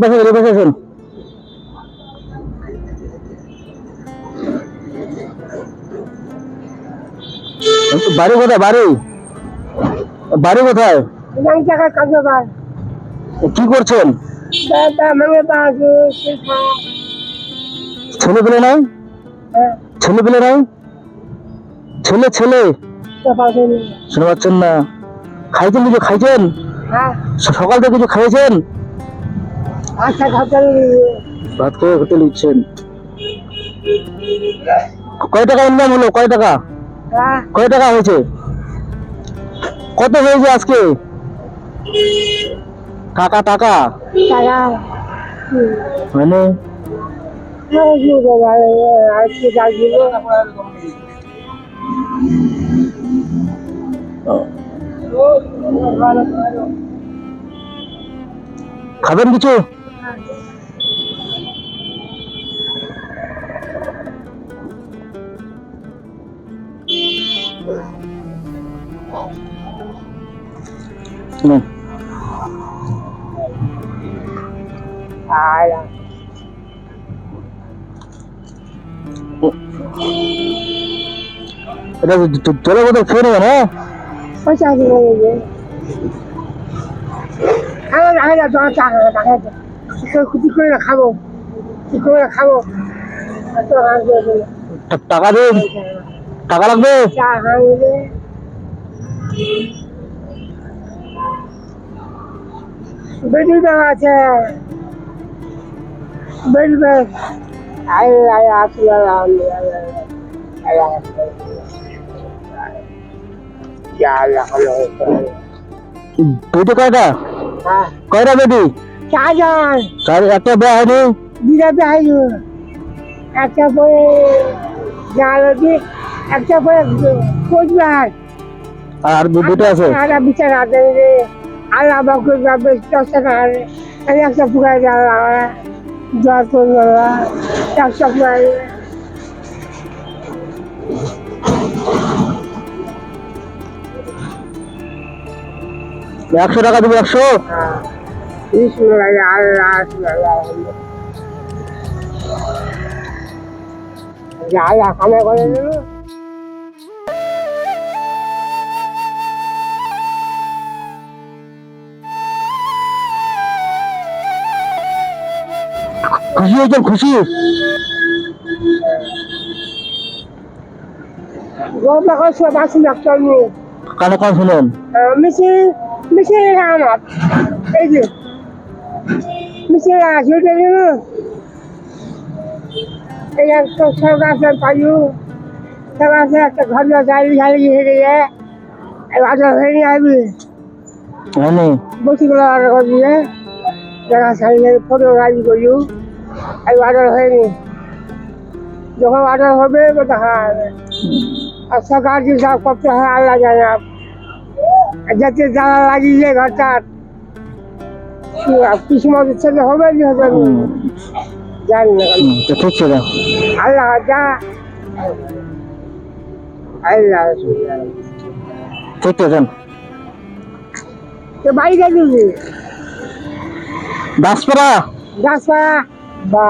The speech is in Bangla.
পাশে আসুন। বাড়ি কোথায়? বাড়ি কোথায়? কি করছেন? ছেলে পেলে নাই? ছেলে পেলে নাই? ছেলে শুনে পাচ্ছেন না? খাইছেন কিছু? খাইছেন? সকাল থেকে কিছু খাইছেন? ভাত খেয়ে হোটেল নিচ্ছেন। কয় টাকা ইনকাম হলো? কয় টাকা হয়েছে? কত হয়েছে আজকে? টাকা মানে খাবেন কিছু? এটা জলের বোতল খেয়ে নেবেন। হ্যাঁ, খাবো কি করে খাবো টাকা দিন। টাকা লাগবে? বেডি দেওয়া আছে বেড বেড বেটি কয়টা? কয়টা বেটি? চারজন। একটা বিয়ে হয়নি? বিরাতে হয়নি। একটা পরে জালদি, একটা পরে কোচবিহার, আর দুটো আছে? একটা বিচার আছে আল্লাহ বাকুর বেশ 10 টাকা আমি একটা পুকাই জ্বর করলো একটা পুকাই 100 টাকা দেবো। 100? আল্লাহ কামে করে দিল। খুশি হয়েছেন? খুশি? কানে কান শুনেন? মিছিল আমার এই যে মিছিল আছে এই একটা সরকার পাইও সরকার একটা ঘর গাড়ি গাড়ি হেরে যায় অর্ডার হয়ে নিয়ে আসবি বসিগুলো অর্ডার করে দিয়ে দেখা সাইকেল ফটো রাজি করিও এই অর্ডার হয়নি যখন অর্ডার হবে দেখা যাবে আর সরকার যে সব করতে হয় আল্লাহ জানে যাতে জ্বালা লাগিয়ে ঘরটা কিছু মতো ছেলে হবে কি হবে জানি না ঠিক ছিল। আল্লাহ যা আল্লাহ ঠিক আছে। বাড়ি গেছি দাসপাড়া বা